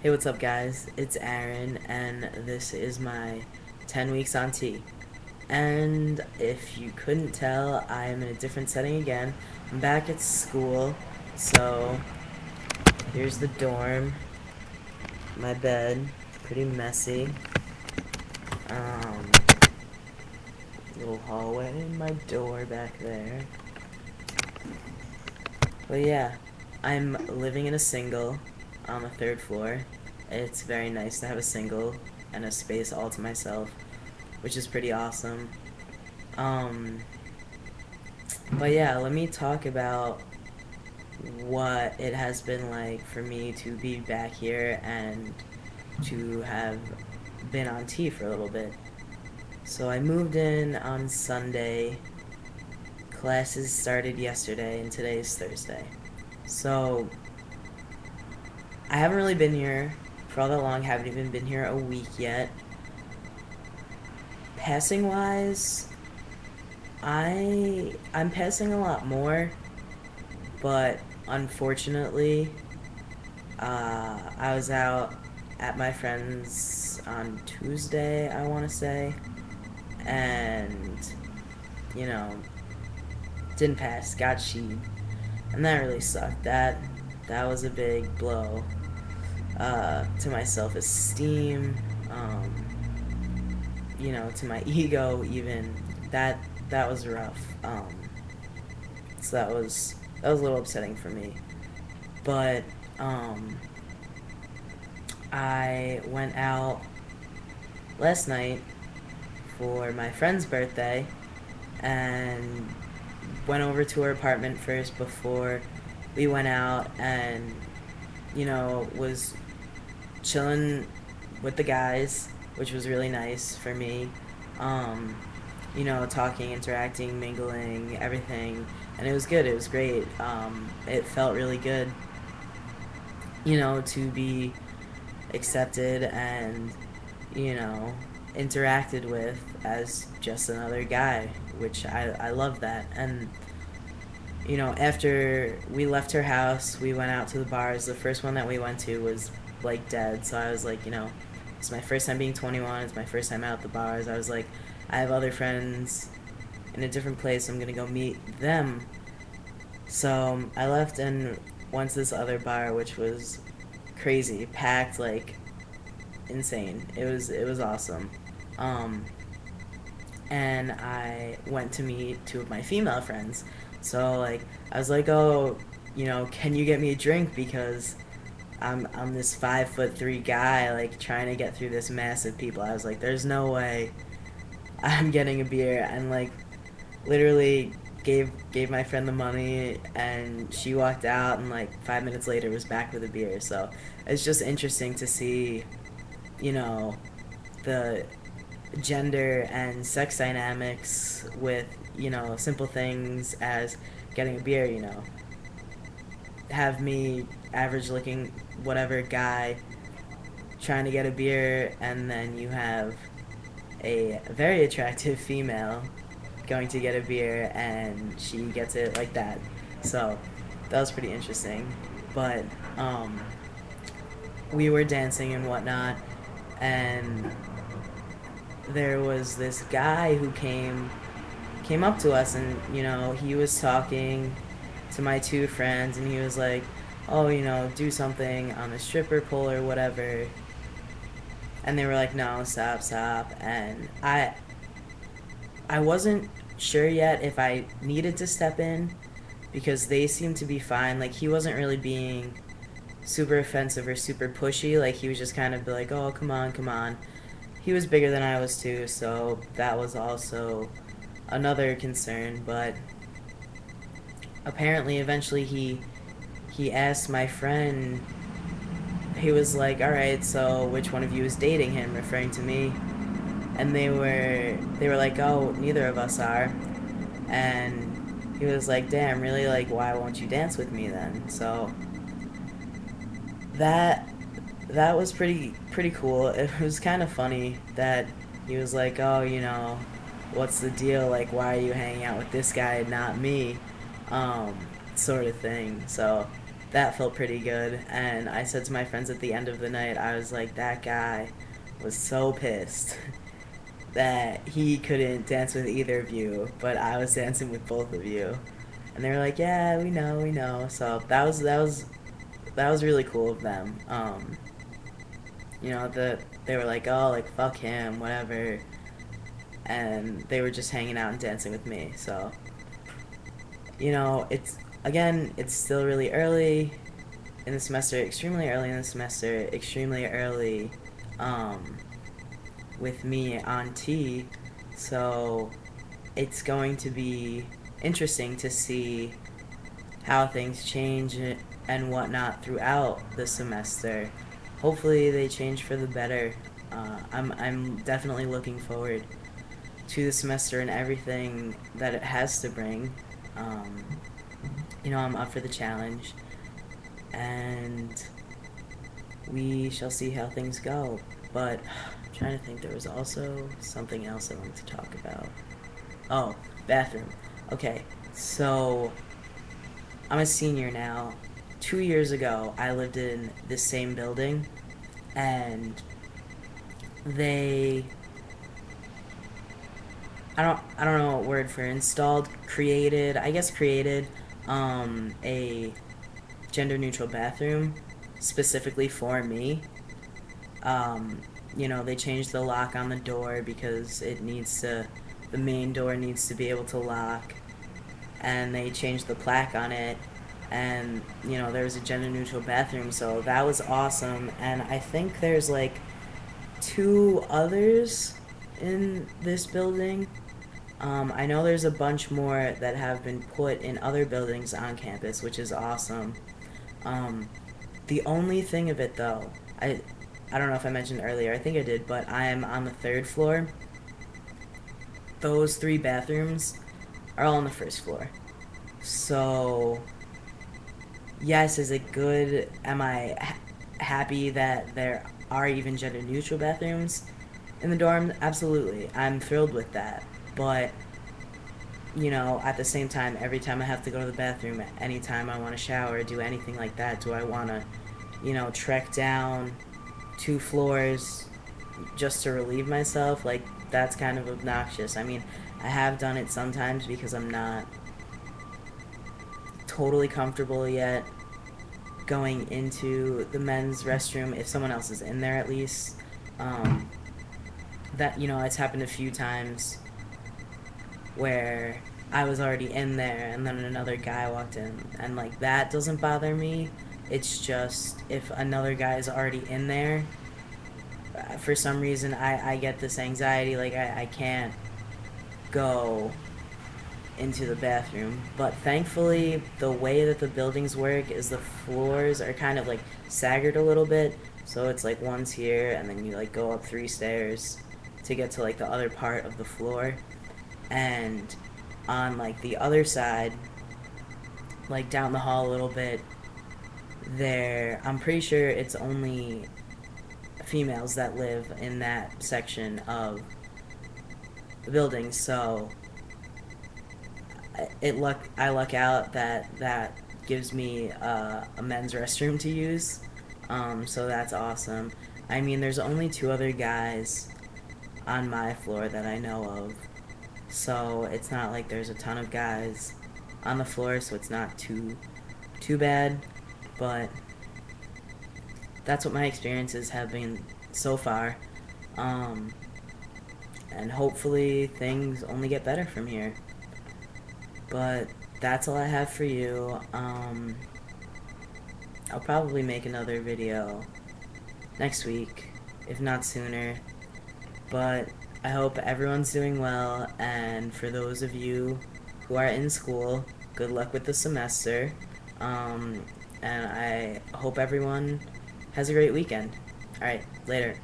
Hey, what's up, guys? It's Aaron, and this is my 10 weeks on T. And if you couldn't tell, I am in a different setting again. I'm back at school, so here's the dorm, my bed, pretty messy. Um, Little hallway, my door back there. But yeah, I'm living in a single on the third floor. It's very nice to have a single and a space all to myself, which is pretty awesome. Um, but yeah, let me talk about what it has been like for me to be back here and to have been on T for a little bit. So I moved in on Sunday. Classes started yesterday, and today is Thursday. So I haven't really been here for all that long. Haven't even been here a week yet. Passing wise, I'm passing a lot more, but unfortunately, I was out at my friend's on Tuesday, I want to say, and you know, didn't pass, got C'd, and that really sucked. That was a big blow to my self-esteem, to my ego even. That was rough. So that was a little upsetting for me. But I went out last night for my friend's birthday and went over to her apartment first before we went out, and was chilling with the guys, which was really nice for me. Um, Talking, interacting, mingling, everything, and it was good. It was great. It felt really good, to be accepted and, you know, interacted with as just another guy, which I love that. And, after we left her house, we went out to the bars. The first one that we went to was, like, dead, so I was like, it's my first time being 21, it's my first time out at the bars. I was like, I have other friends in a different place, I'm gonna go meet them. So I left and went to this other bar, which was crazy, packed, like, insane. It was awesome. Um, and I went to meet two of my female friends. So, like, I was like, oh, can you get me a drink, because I'm this 5'3" guy, like, trying to get through this mass of people. I was like, there's no way I'm getting a beer, and, like, literally gave my friend the money, and she walked out, and, like, 5 minutes later was back with a beer. So it's just interesting to see, you know, the gender and sex dynamics with, simple things as getting a beer, have me, average looking whatever guy, trying to get a beer, and then you have a very attractive female going to get a beer and she gets it like that. So that was pretty interesting. But we were dancing and whatnot, and there was this guy who came up to us, and he was talking to my two friends, and he was like, oh, do something on the stripper pole or whatever. And they were like, no, stop. And I wasn't sure yet if I needed to step in, because they seemed to be fine. Like, he wasn't really being super offensive or super pushy. Like, he was just kind of be like, oh, come on. He was bigger than I was too, so that was also another concern. But apparently, eventually, he asked my friend. He was like, all right, so which one of you is dating him, referring to me. And they were like, oh, neither of us are. And he was like, damn, really? Like, why won't you dance with me then? So that was pretty cool. It was kind of funny that he was like, oh, what's the deal? Like, why are you hanging out with this guy and not me? Sort of thing. So that felt pretty good. And I said to my friends at the end of the night, I was like, that guy was so pissed that he couldn't dance with either of you, but I was dancing with both of you. And they were like, yeah, we know, we know. So that was really cool of them. They were like, oh, like fuck him, whatever, and they were just hanging out and dancing with me. So, it's still really early in the semester, extremely early in the semester, extremely early, um, with me on T. So it's going to be interesting to see how things change and whatnot throughout the semester. Hopefully, they change for the better. I'm definitely looking forward to the semester and everything that it has to bring. Um, I'm up for the challenge, and we shall see how things go. But I'm trying to think, there was also something else I wanted to talk about. Oh, bathroom. Okay, so I'm a senior now. 2 years ago, I lived in the same building, and they I don't know what word for installed, created, I guess created a gender neutral bathroom specifically for me. Um, they changed the lock on the door because the main door needs to be able to lock, and they changed the plaque on it, and there was a gender neutral bathroom, so that was awesome. And I think there's like two others in this building. I know there's a bunch more that have been put in other buildings on campus, which is awesome. Um, the only thing of it, though, I don't know if I mentioned earlier, I think I did, but I am on the third floor. Those three bathrooms are all on the first floor. So, yes, is it good? Am I happy that there are even gender neutral bathrooms in the dorm? Absolutely. I'm thrilled with that. But, at the same time, every time I have to go to the bathroom, anytime I want to shower, do anything like that, do I want to, trek down 2 floors just to relieve myself? Like, that's kind of obnoxious. I mean, I have done it sometimes because I'm not totally comfortable yet going into the men's restroom, if someone else is in there at least. Um, it's happened a few times where I was already in there and then another guy walked in, and like that doesn't bother me. It's just if another guy is already in there, for some reason I get this anxiety, like I can't go into the bathroom. But thankfully, the way that the buildings work is the floors are kind of like staggered a little bit, so it's like one's here and then you like go up 3 stairs to get to like the other part of the floor. And on like the other side, like down the hall a little bit, there I'm pretty sure it's only females that live in that section of the building. So I luck out that gives me a men's restroom to use. So that's awesome. I mean, there's only two other guys on my floor that I know of, so it's not like there's a ton of guys on the floor, so it's not too bad. But that's what my experiences have been so far. Um, and hopefully things only get better from here. But that's all I have for you. I'll probably make another video next week, if not sooner. But I hope everyone's doing well, and for those of you who are in school, good luck with the semester. And I hope everyone has a great weekend. Alright, later.